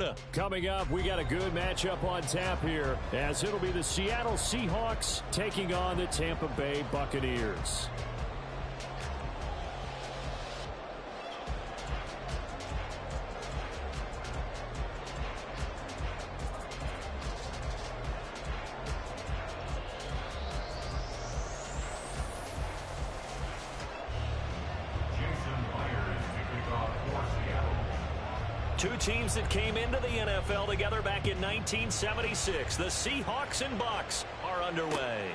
Minnesota. Coming up, we got a good matchup on tap here, as it'll be the Seattle Seahawks taking on the Tampa Bay Buccaneers. Two teams that came into the NFL together back in 1976. The Seahawks and Bucs are underway.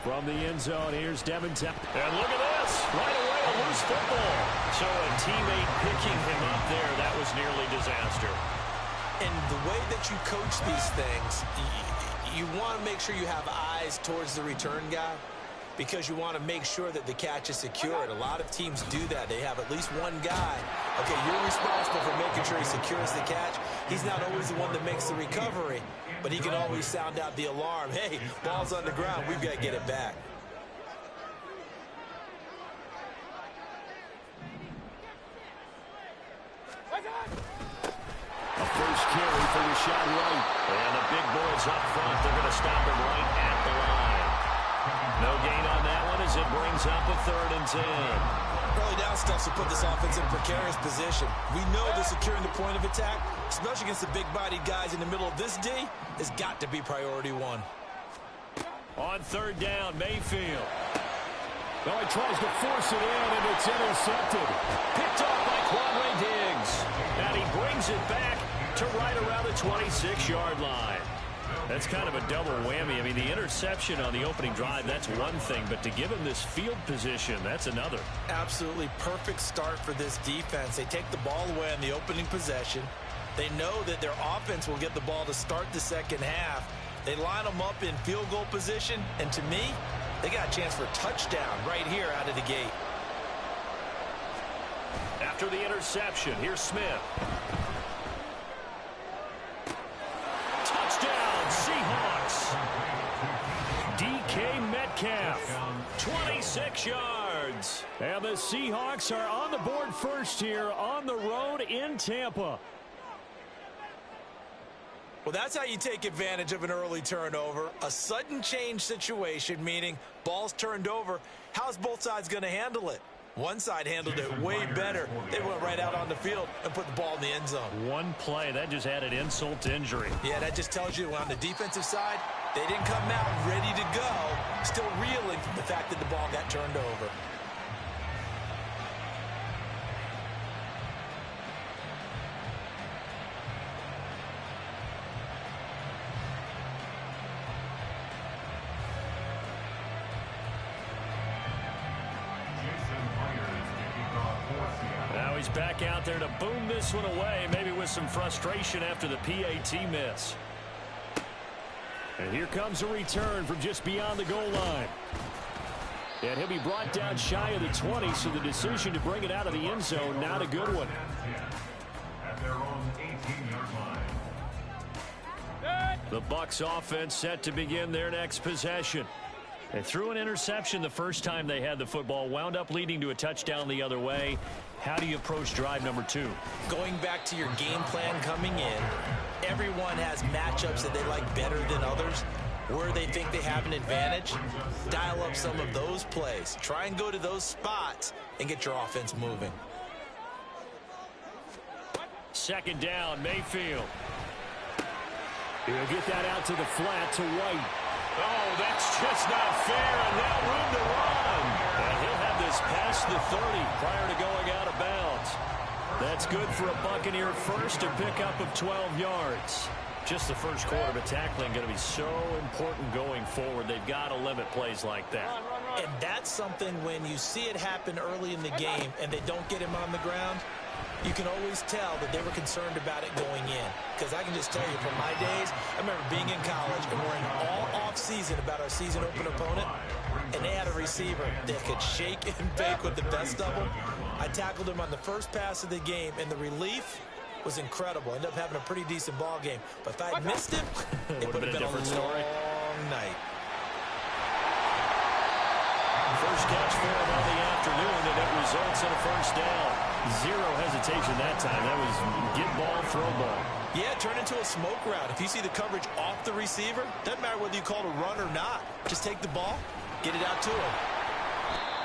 From the end zone, here's Devin Temple. And look at this. Right away, a loose football. So a teammate picking him up there, that was nearly disaster. And the way that you coach these things, you want to make sure you have eyes towards the return guy, because you want to make sure that the catch is secured. A lot of teams do that. They have at least one guy. Okay, you're responsible for making sure he secures the catch. He's not always the one that makes the recovery, but he can always sound out the alarm. Hey, ball's on the ground. We've got to get it back. A first carry for Rashad White. And the big boys up front, they're going to stop him right at the line. No gain on that one as it brings up a 3rd and 10. Early down stuff to put this offense in a precarious position. We know that securing the point of attack, especially against the big-bodied guys in the middle of this D, has got to be priority one. On 3rd down, Mayfield. Well, he tries to force it in, and it's intercepted. Picked off by Quandre Diggs. And he brings it back to right around the 26-yard line. That's kind of a double whammy. I mean, the interception on the opening drive, that's one thing, but to give him this field position, that's another. Absolutely perfect start for this defense. They take the ball away on the opening possession. They know that their offense will get the ball to start the second half. They line them up in field goal position, and to me, they got a chance for a touchdown right here out of the gate. After the interception, here's Smith. Touchdown, Seahawks. DK Metcalf, 26 yards. And the Seahawks are on the board first here on the road in Tampa. Well, that's how you take advantage of an early turnover. A sudden change situation, meaning ball's turned over. How's both sides going to handle it? One side handled it way better. They went right out on the field and put the ball in the end zone. One play, that just added insult to injury. Yeah, that just tells you on the defensive side, they didn't come out ready to go, still reeling from the fact that the ball got turned over. Now he's back out there to boom this one away, maybe with some frustration after the PAT miss. And here comes a return from just beyond the goal line. And he'll be brought down shy of the 20, so the decision to bring it out of the end zone, not a good one. At their own 18-yard line. The Bucs offense set to begin their next possession. They threw an interception the first time they had the football, wound up leading to a touchdown the other way. How do you approach drive number 2? Going back to your game plan coming in, everyone has matchups that they like better than others. Where they think they have an advantage, dial up some of those plays. Try and go to those spots and get your offense moving. 2nd down, Mayfield. He'll get that out to the flat to White. Oh, that's just not fair, and now room to run. And he'll have this past the 30 prior to going out of bounds. That's good for a Buccaneer first, a pickup of 12 yards. Just the first quarter of tackling going to be so important going forward. They've got to limit plays like that. And that's something when you see it happen early in the game and they don't get him on the ground, you can always tell that they were concerned about it going in. Because I can just tell you from my days, I remember being in college and worrying all off-season about our season open opponent, and they had a receiver that could shake and bake with the best of them. I tackled him on the first pass of the game, and the relief was incredible. Ended up having a pretty decent ball game. But if I had missed him, it would have been a different long story. night. First catch for him on the afternoon, and it results in a first down. Zero hesitation that time. That was get ball, throw ball. Yeah, turn into a smoke route. If you see the coverage off the receiver, doesn't matter whether you call it a run or not. Just take the ball, get it out to him.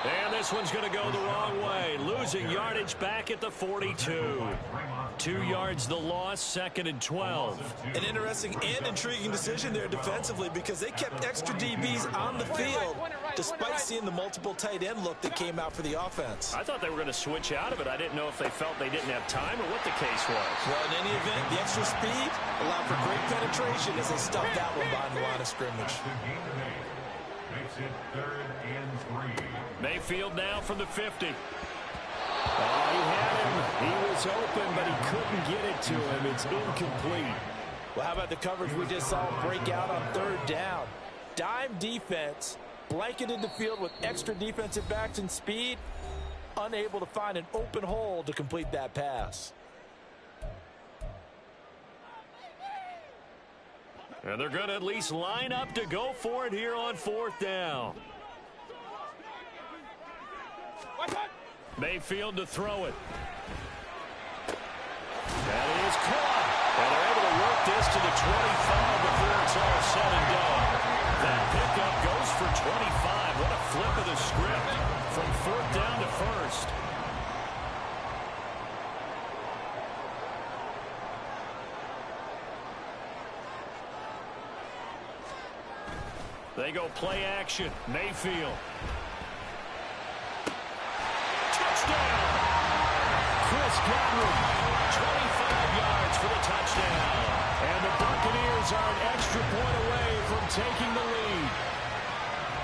And this one's going to go the wrong way. Losing yardage back at the 42. 2 yards the loss, 2nd and 12. An interesting and intriguing decision there defensively because they kept extra DBs on the field despite seeing the multiple tight end look that came out for the offense. I thought they were going to switch out of it. I didn't know if they felt they didn't have time or what the case was. Well, in any event, the extra speed allowed for great penetration as they stuffed that one behind the line of scrimmage. Makes it 3rd and 3. Mayfield now from the 50. Oh, he had him. He was open, but he couldn't get it to him. It's incomplete. Well, how about the coverage we just saw break out on 3rd down? Dime defense, blanketed the field with extra defensive backs and speed, unable to find an open hole to complete that pass. And they're going to at least line up to go for it here on 4th down. Mayfield to throw it. That is caught. And they're able to work this to the 25 before it's all said and done. That pickup goes for 25. What a flip of the script from 4th down to 1st. They go play action. Mayfield. Touchdown! Chris Godwin, 25 yards for the touchdown. And the Buccaneers are an extra point away from taking the lead.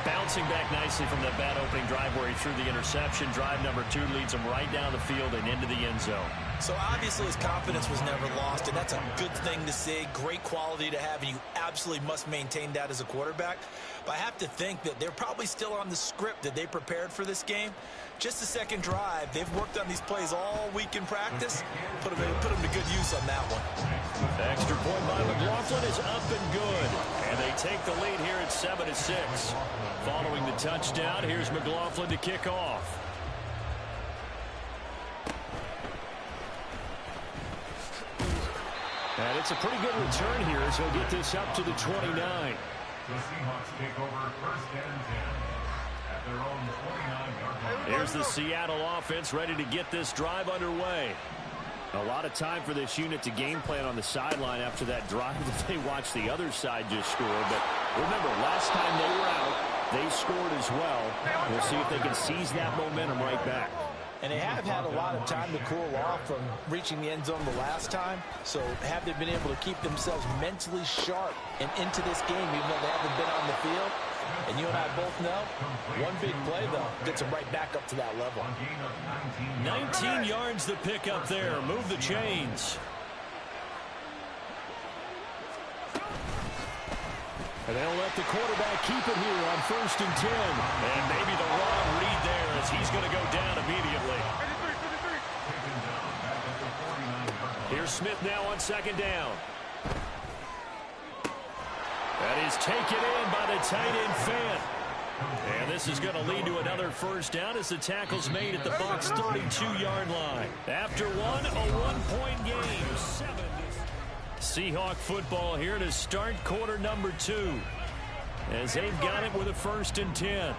Bouncing back nicely from that bad opening drive where he threw the interception. Drive number 2 leads him right down the field and into the end zone. So obviously his confidence was never lost, and that's a good thing to see. Great quality to have, and you absolutely must maintain that as a quarterback. But I have to think that they're probably still on the script that they prepared for this game. Just the second drive. They've worked on these plays all week in practice. Put them to good use on that one. The extra point by McLaughlin is up and good. And they take the lead here at 7-6. Following the touchdown, here's McLaughlin to kick off. And it's a pretty good return here as he'll get this up to the 29. The Seahawks take over 1st and 10 at their own 29-yard line. Here's the Seattle offense ready to get this drive underway. A lot of time for this unit to game plan on the sideline after that drive that they watched the other side just score. But remember, last time they were out, they scored as well. We'll see if they can seize that momentum right back. And they have had a lot of time to cool off from reaching the end zone the last time. So have they been able to keep themselves mentally sharp and into this game even though they haven't been on the field? And you and I both know, one big play, though, gets them right back up to that level. 19 yards the pick up there. Move the chains. And they'll let the quarterback keep it here on 1st and 10. And maybe the wrong read there as he's going to go down immediately. Here's Smith now on 2nd down. That is taken in by the tight end Fant. And this is going to lead to another 1st down as the tackle's made at the Bucs' 32-yard line. After one, a 1-point game. Seahawk football here to start quarter number 2 as they've got it with a 1st and 10.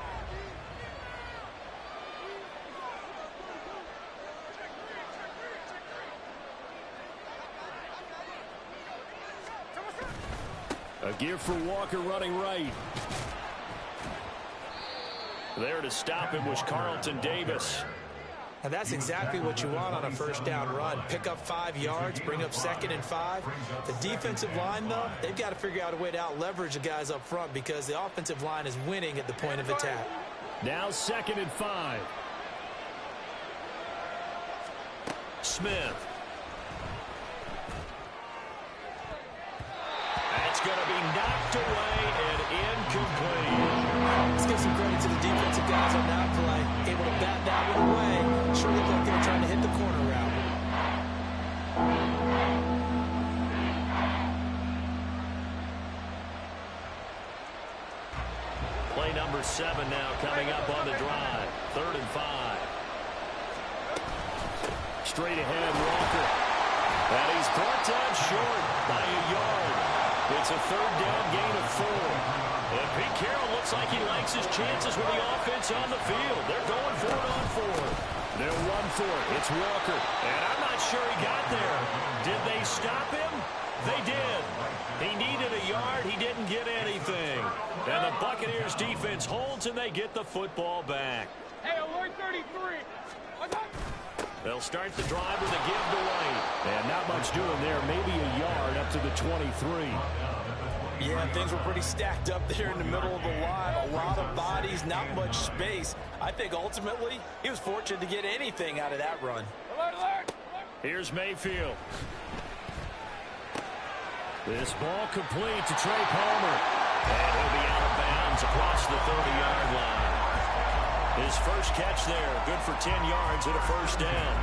A give for Walker running right. There to stop him was Carlton Davis. And that's exactly what you want on a 1st down run. Pick up 5 yards, bring up 2nd and 5. The defensive line, though, they've got to figure out a way to out-leverage the guys up front because the offensive line is winning at the point of attack. Now 2nd and 5. Smith. That's going to be knocked away and incomplete. Let's give some credit to the defensive guys on that play. Able to bat that one away. Sure looked like they were trying to hit the corner route. Play number 7 now coming up on the drive. 3rd and 5. Straight ahead, Walker. And he's brought down short by a yard. It's a third down gain of 4. And Pete Carroll looks like he likes his chances with the offense on the field. They're going for it on 4. They'll run for it. It's Walker. And I'm not sure he got there. Did they stop him? They did. He needed a yard. He didn't get anything. And the Buccaneers defense holds and they get the football back. Hey, alert 33. They'll start the drive with a give to White. And not much doing there. Maybe a yard up to the 23. Yeah, things were pretty stacked up there in the middle of the line. A lot of bodies, not much space. I think ultimately he was fortunate to get anything out of that run. Alert, alert. Here's Mayfield. This ball complete to Trey Palmer. And he'll be out of bounds across the 30-yard line. His first catch there, good for 10 yards and a first down.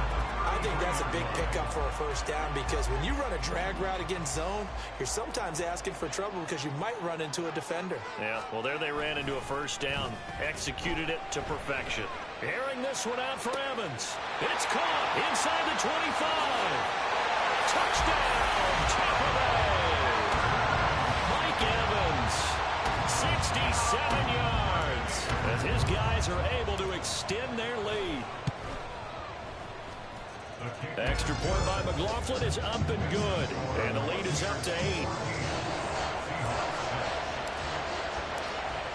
I think that's a big pickup for a first down because when you run a drag route against zone, you're sometimes asking for trouble because you might run into a defender. Yeah, well, there they ran into a first down. Executed it to perfection. Airing this one out for Evans. It's caught inside the 25. Touchdown, Tampa Bay. Mike Evans, 67 yards. As his guys are able to extend their lead. Extra point by McLaughlin is up and good. And the lead is up to 8.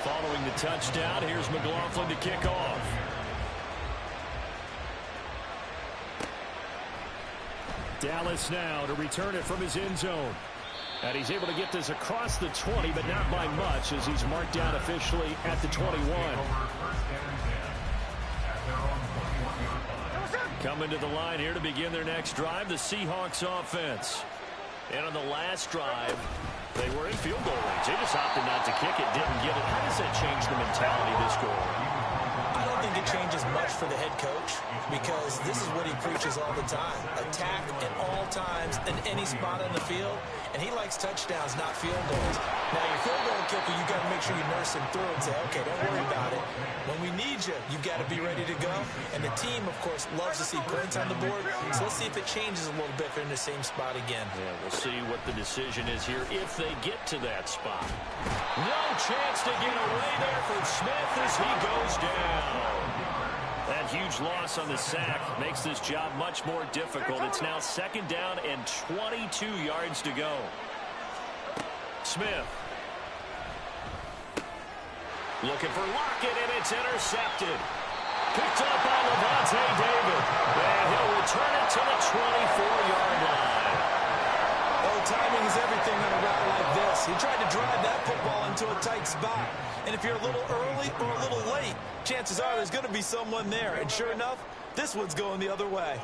Following the touchdown, here's McLaughlin to kick off. Dallas now to return it from his end zone. And he's able to get this across the 20, but not by much as he's marked down officially at the 21. Coming to the line here to begin their next drive, the Seahawks offense. And on the last drive, they were in field goal range. They just opted not to kick it, didn't get it. How does that change the mentality this goal? I don't think it changes much for the head coach because this is what he preaches all the time. Attack at all times in any spot on the field, and he likes touchdowns, not field goals. Now, your field goal kicker, you got to make sure you nurse him through and say, okay, don't worry about it. When we need you, you got to be ready to go. And the team, of course, loves to see points on the board. So let's see if it changes a little bit if they're in the same spot again. Yeah, we'll see what the decision is here if they get to that spot. No chance to get away there for Smith as he goes down. That huge loss on the sack makes this job much more difficult. It's now second down and 22 yards to go. Smith. Looking for Lockett, and it's intercepted. Picked up by Levante David. And he'll return it to the 24-yard line. Oh, timing is everything on a route like this. He tried to drive that football into a tight spot. And if you're a little early or a little late, chances are there's going to be someone there. And sure enough, this one's going the other way.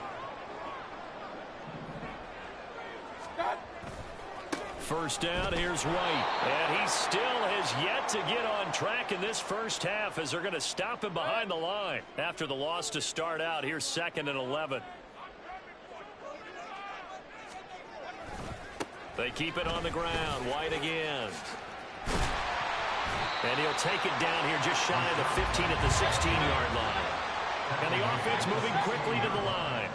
First down, here's White. And he still has yet to get on track in this first half as they're going to stop him behind the line. After the loss to start out, here's 2nd and 11. They keep it on the ground. White again. And he'll take it down here just shy of the 15 at the 16-yard line. And the offense moving quickly to the line.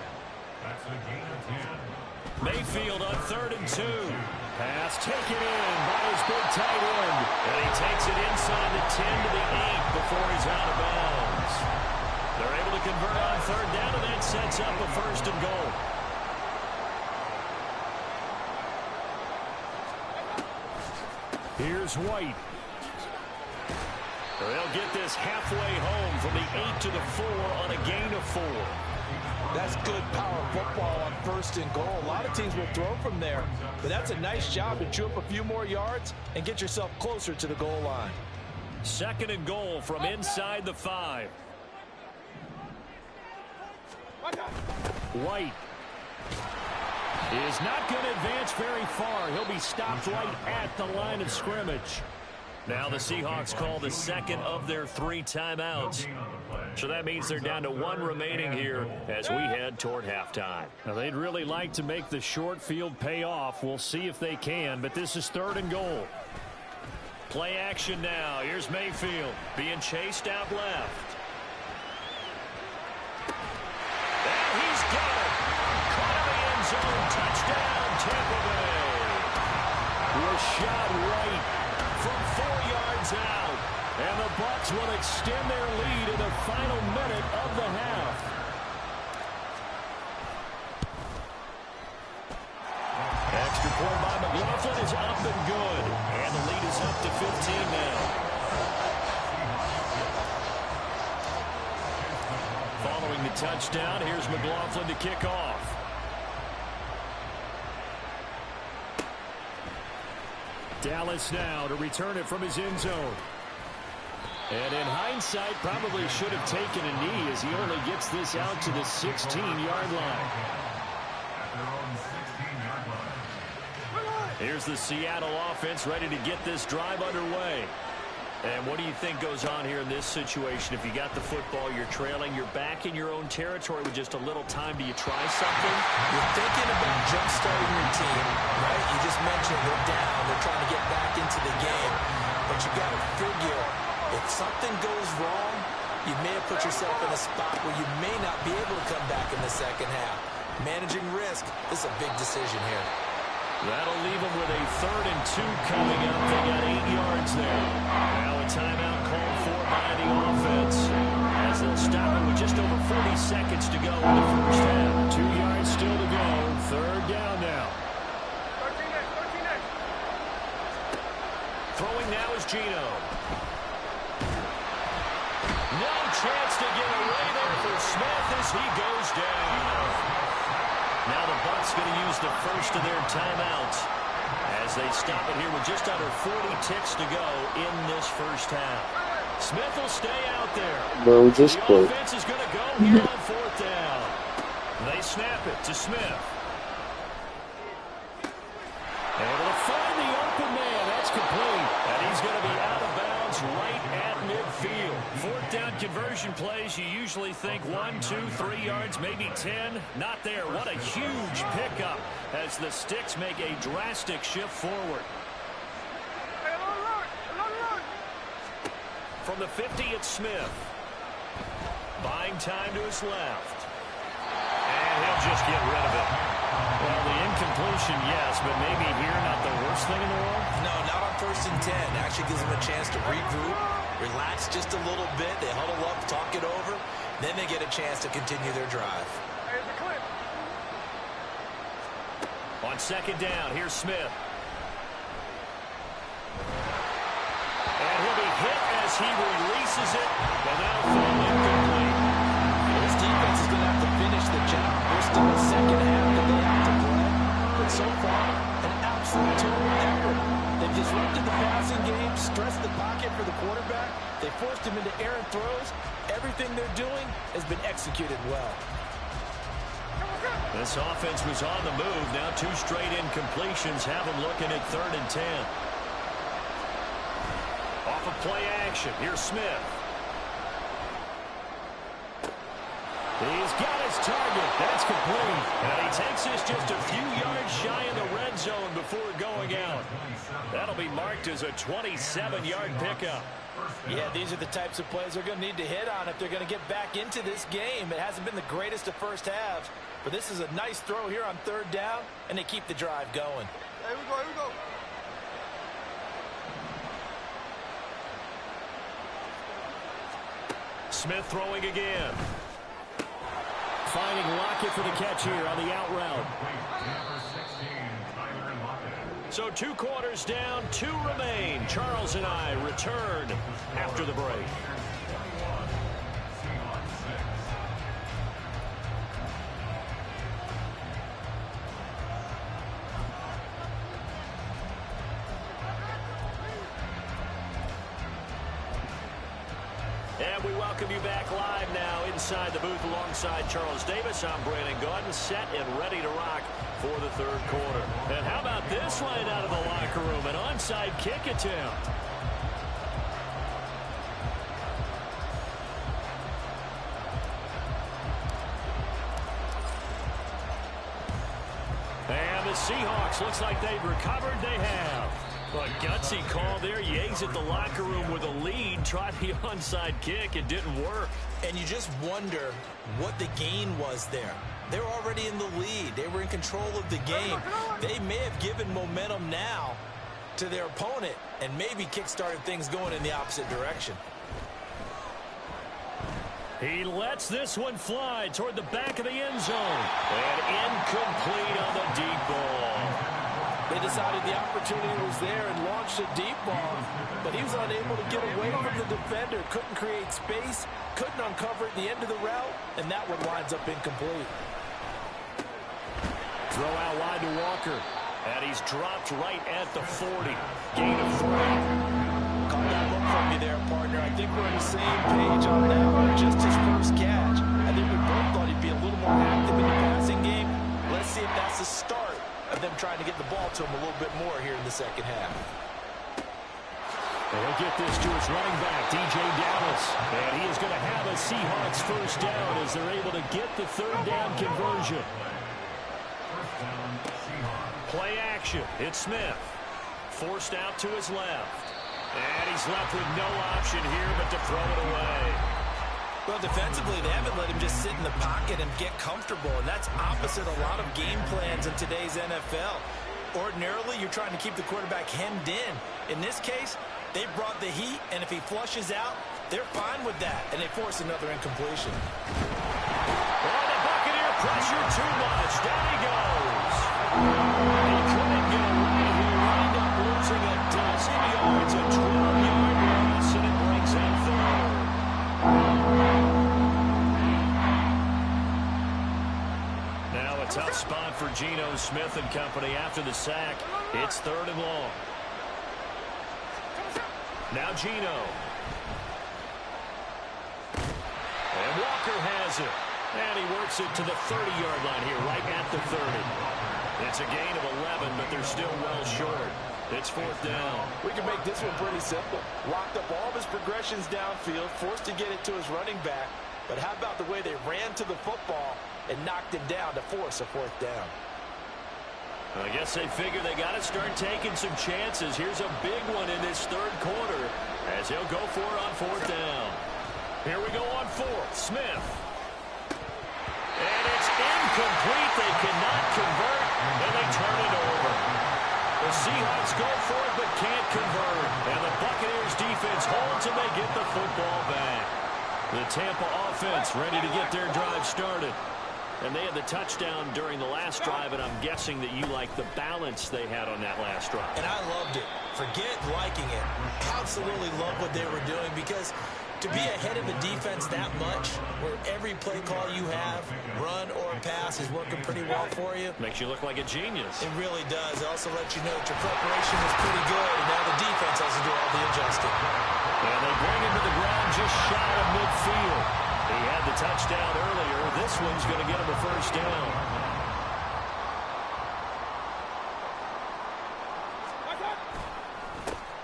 That's a gain of 10. Mayfield on 3rd and 2. Pass taken in by his big tight end. And he takes it inside the 10 to the 8 before he's out of bounds. They're able to convert on 3rd down, and that sets up a 1st and goal. Here's White. They'll get this halfway home from the 8 to the 4 on a gain of 4. That's good power football on 1st and goal. A lot of teams will throw from there, but that's a nice job to chew up a few more yards and get yourself closer to the goal line. 2nd and goal from inside the 5. White is not going to advance very far. He'll be stopped right at the line of scrimmage. Now the Seahawks call the 2nd of their 3 timeouts. So that means they're down to 1 remaining here as we head toward halftime. Now they'd really like to make the short field pay off. We'll see if they can, but this is 3rd and goal. Play action now. Here's Mayfield being chased out left. And he's got it. Caught in the end zone. Touchdown. was shot right from 4 yards out. And the Bucs will extend their lead in the final minute of the half. Extra point by McLaughlin is up and good. And the lead is up to 15 now. Following the touchdown, here's McLaughlin to kick off. Dallas now to return it from his end zone. And in hindsight, probably should have taken a knee as he only gets this out to the 16-yard line. Here's the Seattle offense ready to get this drive underway. And what do you think goes on here in this situation? If you got the football, you're trailing, you're back in your own territory with just a little time. Do you try something? You're thinking about jump-starting your team, right? You just mentioned they're down. They're trying to get back into the game. But you got to figure, if something goes wrong, you may have put yourself in a spot where you may not be able to come back in the second half. Managing risk is a big decision here. That'll leave them with a 3rd and 2 coming up. They got 8 yards there. Now a timeout called for by the offense, as they'll stop it with just over 40 seconds to go in the first half. 2 yards still to go. 3rd down now. 13 Throwing now is Geno. No chance to get away there for Smith as he goes down. Now the Bucs going to use the first of their timeouts as they stop it here with just under 40 ticks to go in this first half. Smith will stay out there. Bro, just the quit. offense is going to go here on 4th down. They snap it to Smith. Able to find the open man. That's complete. And he's going to be out of bounds right at midfield. 4th down conversion plays, you usually think 1, 2, 3 yards, maybe 10. Not there. What a huge pickup as the Sticks make a drastic shift forward. From the 50, it's Smith. Buying time to his left. And he'll just get rid of it. Well, the incompletion, yes, but maybe here not the worst thing in the world? No, not on 1st and 10. Actually gives them a chance to regroup, relax just a little bit. They huddle up, talk it over. Then they get a chance to continue their drive. On 2nd down, here's Smith. And he'll be hit as he releases it. And that'll fall incomplete. This defense is going to have to finish the job. There's still a second half that they have to play. But so far, an absolute total effort. They've disrupted the passing game, stressed the pocket for the quarterback. They forced him into errant throws. Everything they're doing has been executed well. This offense was on the move. Now 2 straight incompletions have them looking at 3rd and 10. Off of play action, here's Smith. He's got his target. That's complete. And he takes this just a few yards shy in the red zone before going out. That'll be marked as a 27-yard pickup. Yeah, these are the types of plays they're going to need to hit on if they're going to get back into this game. It hasn't been the greatest of first halves, but this is a nice throw here on 3rd down, and they keep the drive going. Here we go. Smith throwing again. Finding Lockett for the catch here on the out route. So 2 quarters down, 2 remain. Charles and I return after the break. And we welcome you back live now inside the booth alongside Charles Davis. I'm Brandon Gaudin, set and ready to rock for the 3rd quarter. And how about this line out of the locker room? An onside kick attempt. And the Seahawks, looks like they've recovered. They have. A gutsy call there. You exit the locker room with a lead. Tried the onside kick. It didn't work. And you just wonder what the gain was there. They were already in the lead. They were in control of the game. They may have given momentum now, to their opponent and maybe kick-started things going in the opposite direction. He lets this one fly toward the back of the end zone. And incomplete on the deep ball. They decided the opportunity was there and launched a deep ball, but he was unable to get away from the defender, couldn't create space, couldn't uncover at the end of the route, and that one winds up incomplete. Throw out wide to Walker. And he's dropped right at the 40. Gain of 3. Caught that look from you there, partner. I think we're on the same page on that one. Just his first catch. I think we both thought he'd be a little more active in the passing game. Let's see if that's the start of them trying to get the ball to him a little bit more here in the second half. And he'll get this to his running back, DJ Dallas. And he is going to have a Seahawks first down as they're able to get the third down conversion. Play action. It's Smith. Forced out to his left. And he's left with no option here but to throw it away. Well, defensively, they haven't let him just sit in the pocket and get comfortable, and that's opposite a lot of game plans in today's NFL. Ordinarily, you're trying to keep the quarterback hemmed in. In this case, they brought the heat, and if he flushes out, they're fine with that, and they force another incompletion. Oh, the Buccaneer pressure too much. Down he goes. He couldn't get away. He wound up losing a dozen yards, a 12-yard loss, and it brings up third. Now a tough spot for Geno Smith and company after the sack. It's 3rd and long. Now Geno. And Walker has it. And he works it to the 30-yard line here, right at the 30. It's a gain of 11, but they're still well short. It's 4th down. We can make this one pretty simple. Locked up all of his progressions downfield, forced to get it to his running back. But how about the way they ran to the football and knocked him down to force a 4th down? I guess they figure they got to start taking some chances. Here's a big one in this 3rd quarter as he'll go for it on 4th down. Here we go on 4th. Smith. And it's incomplete. They cannot convert, and they turn it over. The Seahawks go for it but can't convert. And the Buccaneers defense holds and they get the football back. The Tampa offense ready to get their drive started. And they had the touchdown during the last drive, and I'm guessing that you like the balance they had on that last drive. And I loved it. Forget liking it. Absolutely love what they were doing, because to be ahead of a defense that much, where every play call you have, run or pass, is working pretty well for you. Makes you look like a genius. It really does. It also lets you know that your preparation is pretty good, and now the defense has to do all the adjusting. And they bring him to the ground just shy of midfield. He had the touchdown earlier. This one's going to get him a first down.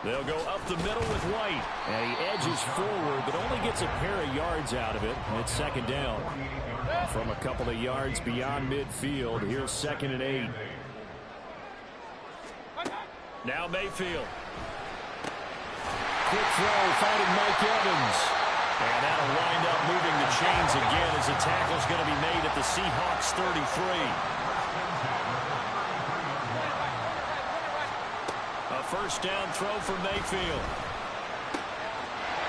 They'll go up the middle with White. And he edges forward, but only gets a pair of yards out of it. It's 2nd down. From a couple of yards beyond midfield, here's 2nd and 8. Now Mayfield. Quick throw, finding Mike Evans. And that'll wind up moving the chains again as the tackle's going to be made at the Seahawks 33. A first down throw for Mayfield.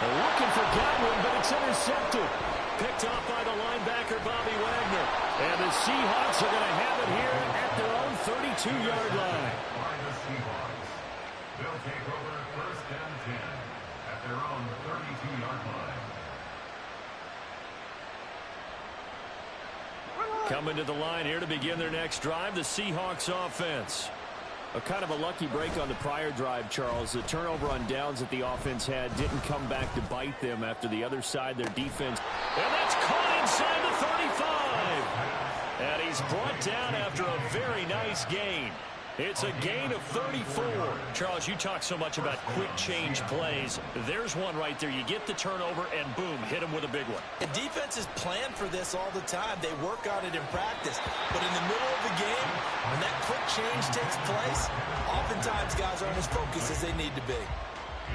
Looking for Godwin, but it's intercepted. Picked off by the linebacker, Bobby Wagner. And the Seahawks are going to have it here at their own 32-yard line. They'll take over 1st and 10 at their own 32-yard line. Coming to the line here to begin their next drive, the Seahawks offense. A kind of a lucky break on the prior drive, Charles. The turnover on downs that the offense had didn't come back to bite them after the other side, their defense. And that's caught inside the 35. And he's brought down after a very nice gain. It's a gain of 34. Charles, you talk so much about quick change plays. There's one right there. You get the turnover, and boom, hit him with a big one. And defenses plan for this all the time. They work on it in practice. But in the middle of the game, when that quick change takes place, oftentimes guys aren't as focused as they need to be.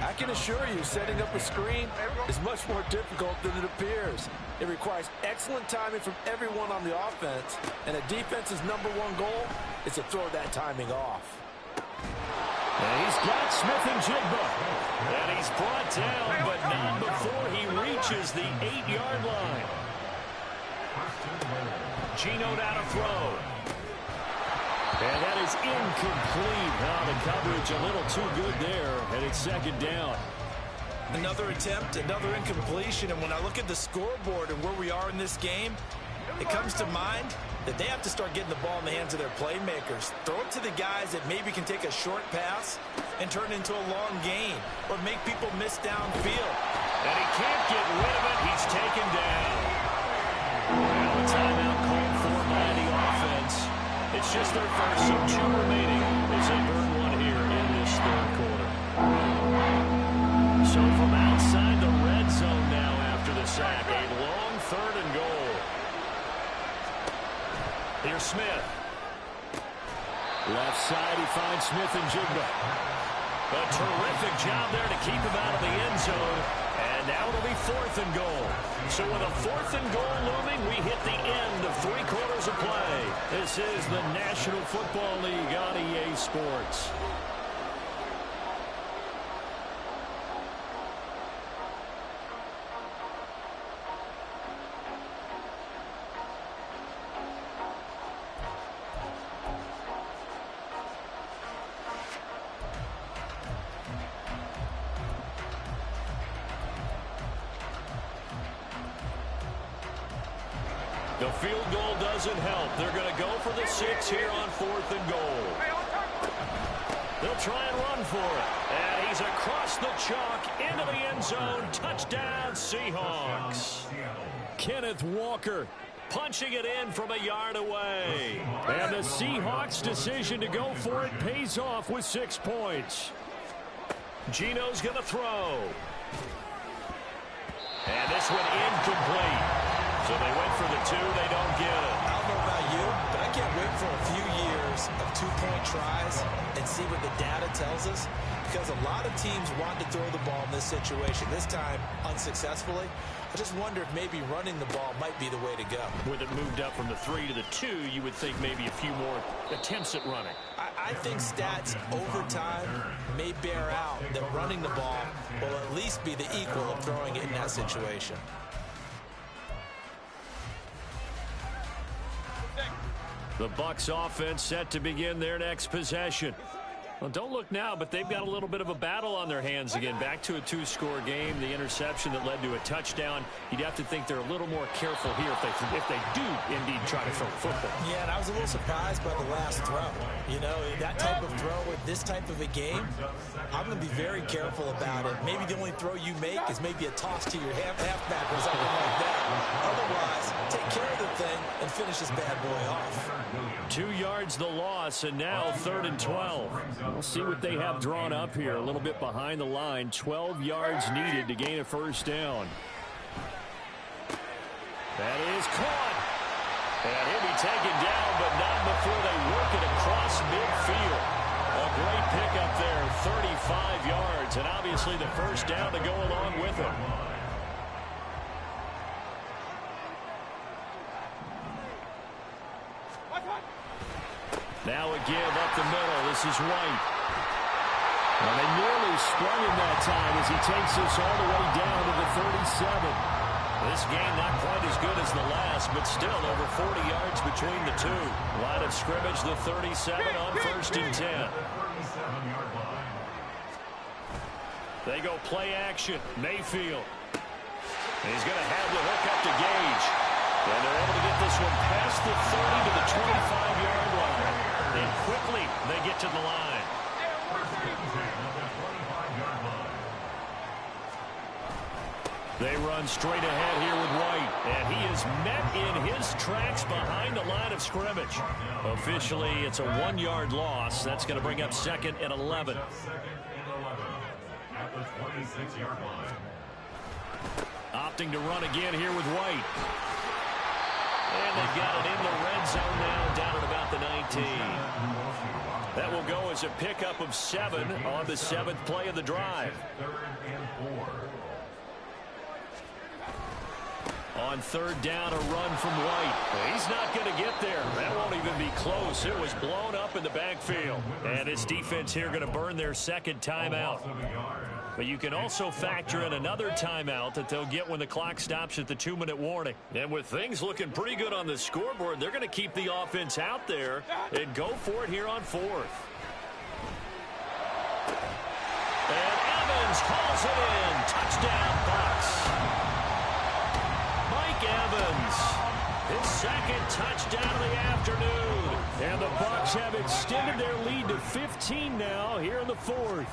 I can assure you, setting up a screen is much more difficult than it appears. It requires excellent timing from everyone on the offense, and a defense's #1 goal is to throw that timing off. And he's He's got Smith-Njigba. And he's brought down, but not before he reaches the 8-yard line. Geno down to throw. And that is incomplete. Now the coverage a little too good there, and it's second down. Another attempt, another incompletion, and when I look at the scoreboard and where we are in this game, it comes to mind that they have to start getting the ball in the hands of their playmakers. Throw it to the guys that maybe can take a short pass and turn it into a long gain or make people miss downfield. And he can't get rid of it. He's taken down. Well, a timeout called for by the offense. It's just their first, so 2 remaining as they burn one here in this third quarter. So from outside the red zone now after the sack, a long 3rd and goal. Here's Smith. Left side, he finds Smith-Njigba. A terrific job there to keep him out of the end zone. And now it'll be 4th and goal. So with a 4th and goal looming, we hit the end of 3 quarters of play. This is the National Football League on EA Sports. The field goal doesn't help. They're going to go for the 6 here on 4th and goal. They'll try and run for it. And he's across the chalk into the end zone. Touchdown, Seahawks. Kenneth Walker punching it in from a yard away. And the Seahawks' decision to go for it pays off with 6 points. Geno's going to throw. And this one incomplete. So they went for the 2. They don't get it. I don't know about you, but I can't wait for a few years of 2-point tries and see what the data tells us. Because a lot of teams want to throw the ball in this situation. This time, unsuccessfully. I just wonder if maybe running the ball might be the way to go. With it moved up from the 3 to the 2, you would think maybe a few more attempts at running. I think stats over time may bear out that running the ball will at least be the equal of throwing it in that situation. The Bucs offense set to begin their next possession. Well, don't look now, but they've got a little bit of a battle on their hands again. Back to a 2-score game. The interception that led to a touchdown. You'd have to think they're a little more careful here if they do indeed try to throw the football. Yeah, and I was a little surprised by the last throw. You know, that type of throw with this type of a game, I'm going to be very careful about it. Maybe the only throw you make is maybe a toss to your halfback or something like that. Otherwise, take care of the thing and finish this bad boy off. 2 yards the loss, and now 3rd and 12. We'll see what they have drawn up here. A little bit behind the line. 12 yards needed to gain a 1st down. That is caught. And he'll be taken down, but not before they work it across midfield. A great pickup there, 35 yards, and obviously the 1st down to go along with it. Now again up the middle. This is White. And they nearly sprung him that time as he takes this all the way down to the 37. This game not quite as good as the last, but still over 40 yards between the 2. Line of scrimmage, the 37 on 1st and 10. They go play action. Mayfield. And he's going to have the hook up to Gage. And they're able to get this one past the 30 to the 25-yard line. And quickly they get to the line. They run straight ahead here with White. And he is met in his tracks behind the line of scrimmage. Officially, it's a 1-yard loss. That's going to bring up 2nd and 11. At the 26-yard line. Opting to run again here with White. And they've got it in the red zone now, down at about the 19. That will go as a pickup of 7 on the 7th play of the drive. On third down, a run from White. He's not going to get there. That won't even be close. It was blown up in the backfield. And this defense here going to burn their second timeout. But you can also factor in another timeout that they'll get when the clock stops at the 2-minute warning. And with things looking pretty good on the scoreboard, they're going to keep the offense out there and go for it here on fourth. And Evans hauls it in. Touchdown, Bucs. Mike Evans, his second touchdown of the afternoon. And the Bucs have extended their lead to 15 now here in the fourth.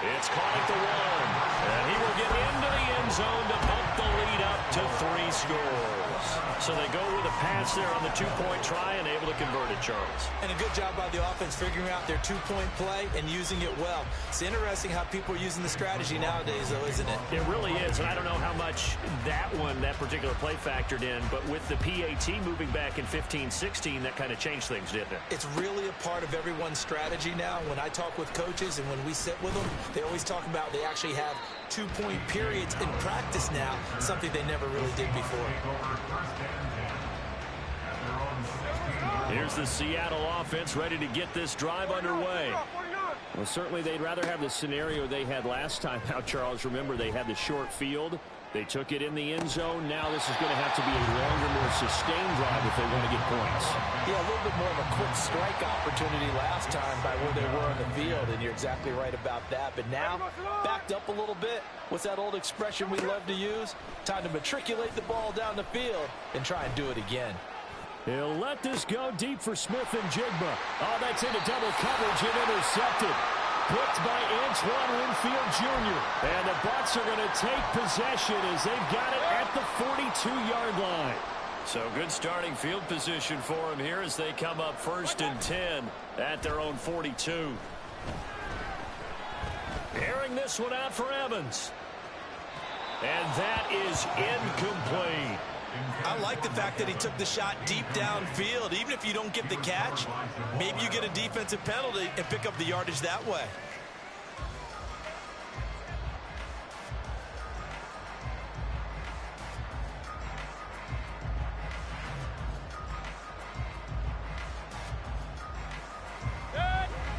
It's caught at the 1. And he will get into the end zone to bump the lead up to 3 scores. So they go with a pass there on the 2-point try and able to convert it, Charles. And a good job by the offense figuring out their 2-point play and using it well. It's interesting how people are using the strategy nowadays, though, isn't it? It really is, and I don't know how much that particular play factored in, but with the PAT moving back in 15-16, that kind of changed things, didn't it? It's really a part of everyone's strategy now. When I talk with coaches and when we sit with them, they always talk about they actually have 2-point periods in practice now, something they never really did before. Here's the Seattle offense ready to get this drive underway. Well, certainly they'd rather have the scenario they had last time out, Charles. Remember, they had the short field. They took it in the end zone. Now this is going to have to be a longer, more sustained drive if they want to get points. Yeah, a little bit more of a quick strike opportunity last time by where they were on the field, and you're exactly right about that. But now, backed up a little bit. What's that old expression we love to use? Time to matriculate the ball down the field and try and do it again. He'll let this go deep for Smith and Jigba. Oh, that's into double coverage and intercepted. Picked by Antoine Winfield Jr. And the Bucs are going to take possession as they've got it at the 42-yard line. So good starting field position for them here as they come up 1st and 10 at their own 42. Airing this one out for Evans. And that is incomplete. I like the fact that he took the shot deep downfield. Even if you don't get the catch, maybe you get a defensive penalty and pick up the yardage that way.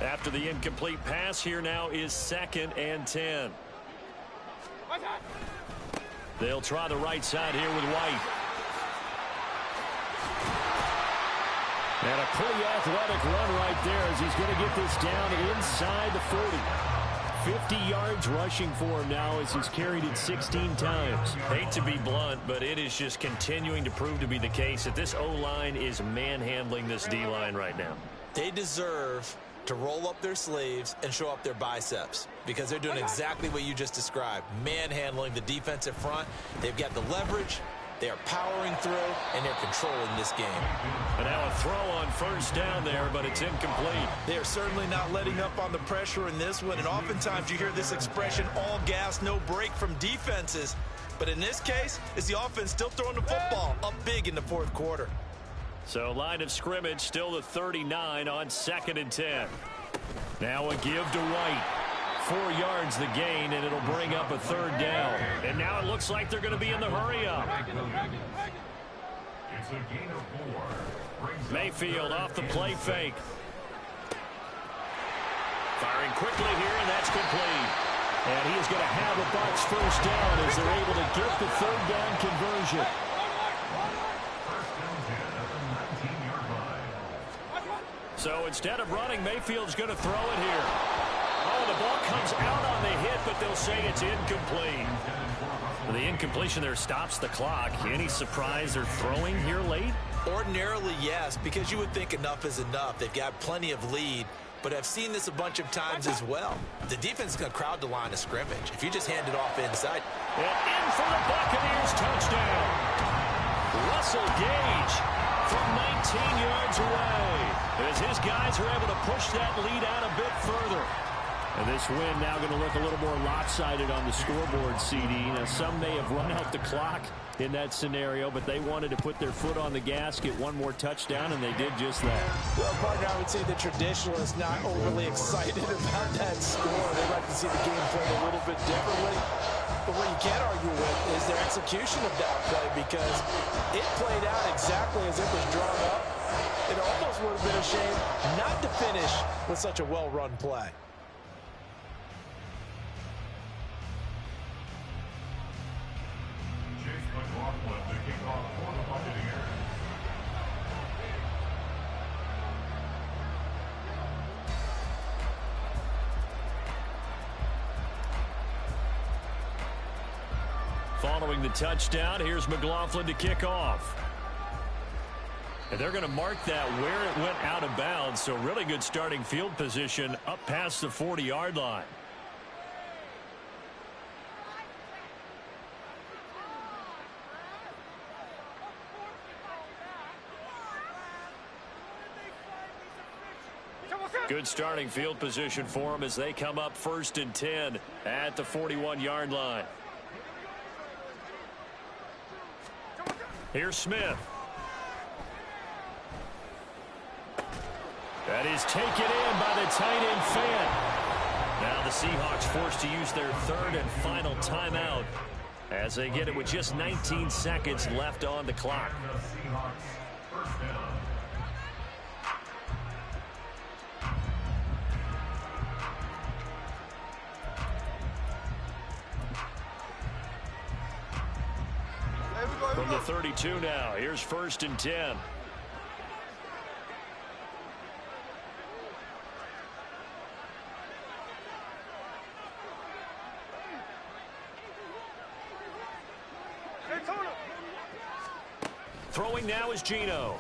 After the incomplete pass, here now is 2nd and 10. They'll try the right side here with White. And a pretty athletic run right there as he's going to get this down inside the 40. 50 yards rushing for him now as he's carried it 16 times. Hate to be blunt, but it is just continuing to prove to be the case that this O-line is manhandling this D-line right now. They deserve to roll up their sleeves and show up their biceps because they're doing exactly what you just described, manhandling the defensive front. They've got the leverage. They are powering through, and they're controlling this game. And now a throw on 1st down there, but it's incomplete. They are certainly not letting up on the pressure in this one, and oftentimes you hear this expression, all gas, no break from defenses. But in this case, it's the offense still throwing the football up big in the 4th quarter. So line of scrimmage still the 39 on 2nd and 10. Now a give to White. 4 yards the gain, and it'll bring up a 3rd down. And now it looks like they're going to be in the hurry-up. It's a gain of 4. Mayfield off the play fake. Firing quickly here, and that's complete. And he is going to have the Bucs 1st down as they're able to get the 3rd down conversion. So instead of running, Mayfield's going to throw it here. Oh, the ball comes out on the hit, but they'll say it's incomplete. The incompletion there stops the clock. Any surprise they're throwing here late? Ordinarily, yes, because you would think enough is enough. They've got plenty of lead, but I've seen this a bunch of times as well. The defense is going to crowd the line of scrimmage. If you just hand it off inside. And in for the Buccaneers touchdown. Russell Gage from 19 yards away as his guys are able to push that lead out a bit further. And this win now going to look a little more lopsided on the scoreboard, CD. Now, some may have run out the clock in that scenario, but they wanted to put their foot on the gas, get one more touchdown, and they did just that. Well, partner, I would say the traditionalists not overly excited about that score. They like to see the game played a little bit differently. But what you can't argue with is their execution of that play, because it played out exactly as it was drawn up. It almost would have been a shame not to finish with such a well-run play. Chase McLaughlin to kick off for the Buccaneers. Following the touchdown, here's McLaughlin to kick off. And they're going to mark that where it went out of bounds, so really good starting field position up past the 40-yard line. Good starting field position for them as they come up 1st and 10 at the 41-yard line. Here's Smith. That is taken in by the tight end Fant. Now the Seahawks forced to use their 3rd and final timeout as they get it with just 19 seconds left on the clock. The Seahawks first down. From the 32 now, here's 1st and 10. Throwing now is Geno.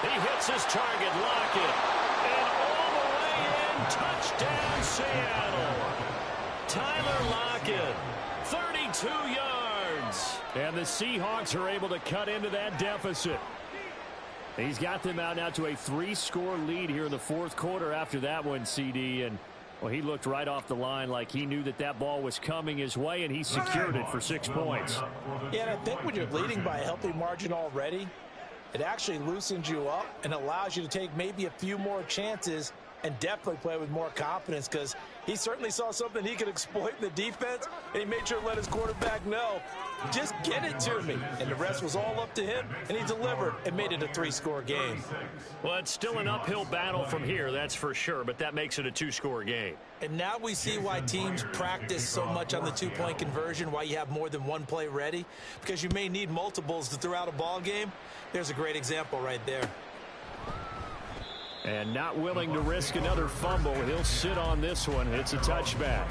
He hits his target, Lockett. And all the way in, touchdown Seattle. Tyler Lockett, 32 yards. And the Seahawks are able to cut into that deficit. He's got them out now to a 3-score lead here in the 4th quarter after that one, CD. And, well, he looked right off the line like he knew that that ball was coming his way, and he secured it for 6 points. Yeah, and I think when you're leading by a healthy margin already, it actually loosens you up and allows you to take maybe a few more chances and definitely play with more confidence, because he certainly saw something he could exploit in the defense, and he made sure to let his quarterback know, just get it to me. And the rest was all up to him, and he delivered and made it a 3-score game. Well, it's still an uphill battle from here, that's for sure, but that makes it a 2-score game. And now we see why teams practice so much on the 2-point conversion, why you have more than one play ready, because you may need multiples to throw out a ball game. There's a great example right there. And not willing to risk another fumble. He'll sit on this one. It's a touchback.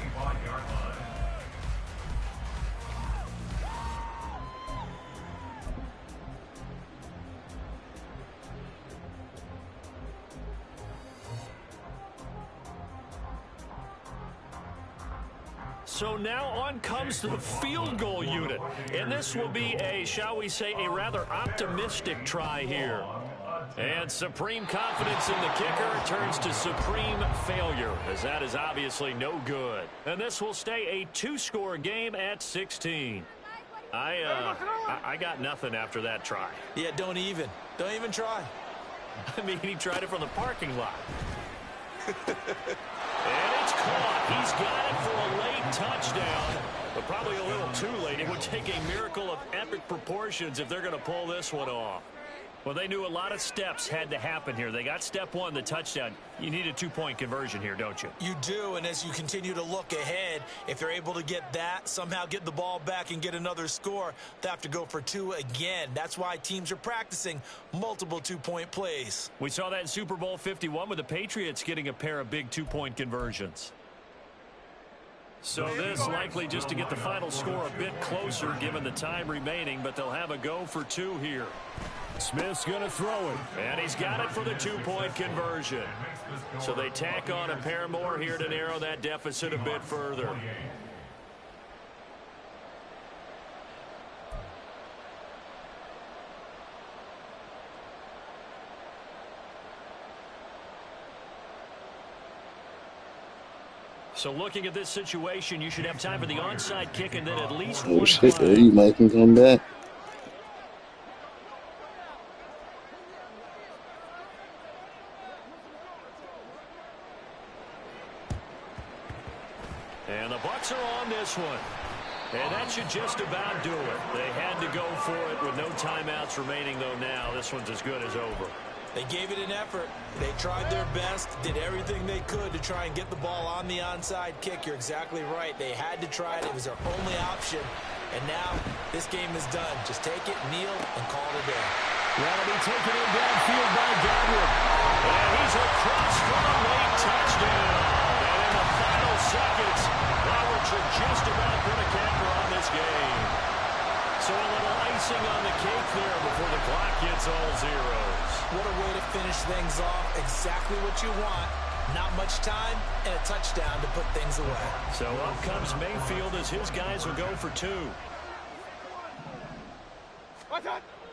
So now on comes the field goal unit. And this will be a, shall we say, a rather optimistic try here. And supreme confidence in the kicker turns to supreme failure, as that is obviously no good. And this will stay a 2-score game at 16. I got nothing after that try. Yeah, don't even try. I mean, he tried it from the parking lot. And it's caught. He's got it for a late touchdown, but probably a little too late. It would take a miracle of epic proportions if they're going to pull this one off. Well, they knew a lot of steps had to happen here. They got step 1, the touchdown. You need a 2-point conversion here, don't you? You do, and as you continue to look ahead, if they're able to get that, somehow get the ball back and get another score, they have to go for 2 again. That's why teams are practicing multiple 2-point plays. We saw that in Super Bowl 51 with the Patriots getting a pair of big 2-point conversions. So this likely just to get the final score a bit closer given the time remaining, but they'll have a go for 2 here. Smith's going to throw it. And he's got it for the 2-point conversion. So they tack on a pair more here to narrow that deficit a bit further. So looking at this situation, you should have time for the onside kick and then at least Oh one shit, flag. you make him come back. And the Bucs are on this one. And that should just about do it. They had to go for it with no timeouts remaining, though now. This one's as good as over. They gave it an effort. They tried their best, did everything they could to try and get the ball on the onside kick. You're exactly right. They had to try it. It was their only option. And now this game is done. Just take it, kneel, and call it a day. That'll be taken in downfield by Godwin. And he's across for a late touchdown. And in the final seconds, Roberts should just about put a capper on this game. So a little icing on the cake there before the clock hits all zeros. What a way to finish things off. Exactly what you want. Not much time and a touchdown to put things away. So up comes Mayfield as his guys will go for two.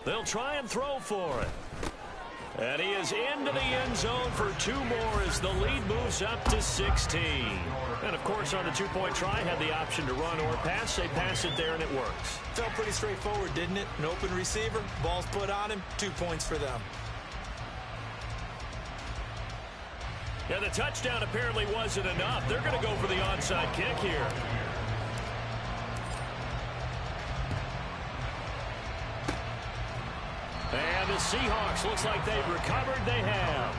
They'll try and throw for it. And he is into the end zone for two more as the lead moves up to 16. And, of course, on the two-point try, had the option to run or pass. They pass it there, and it works. Felt pretty straightforward, didn't it? An open receiver, ball's put on him, 2 points for them. Yeah, the touchdown apparently wasn't enough. They're going to go for the onside kick here. And the Seahawks, looks like they've recovered. They have.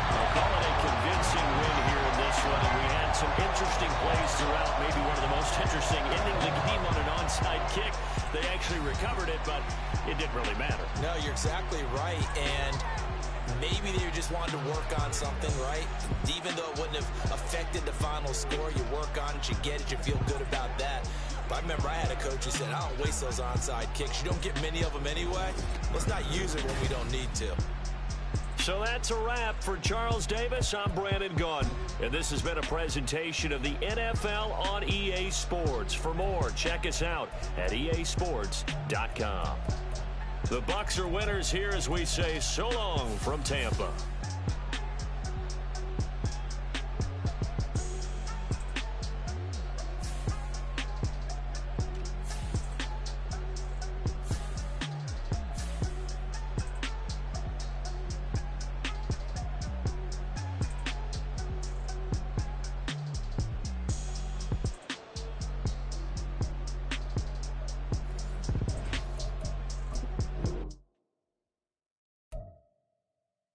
I'll call it a convincing win here in this one. And we had some interesting plays throughout. Maybe one of the most interesting, ending the game on an onside kick. They actually recovered it, but it didn't really matter. No, you're exactly right. And maybe they just wanted to work on something, right? Even though it wouldn't have affected the final score, you work on it, you get it, you feel good about that. But I remember I had a coach who said, I don't waste those onside kicks. You don't get many of them anyway. Let's not use it when we don't need to. So that's a wrap for Charles Davis. I'm Brandon Gunn. And this has been a presentation of the NFL on EA Sports. For more, check us out at easports.com. The Bucs are winners here as we say so long from Tampa.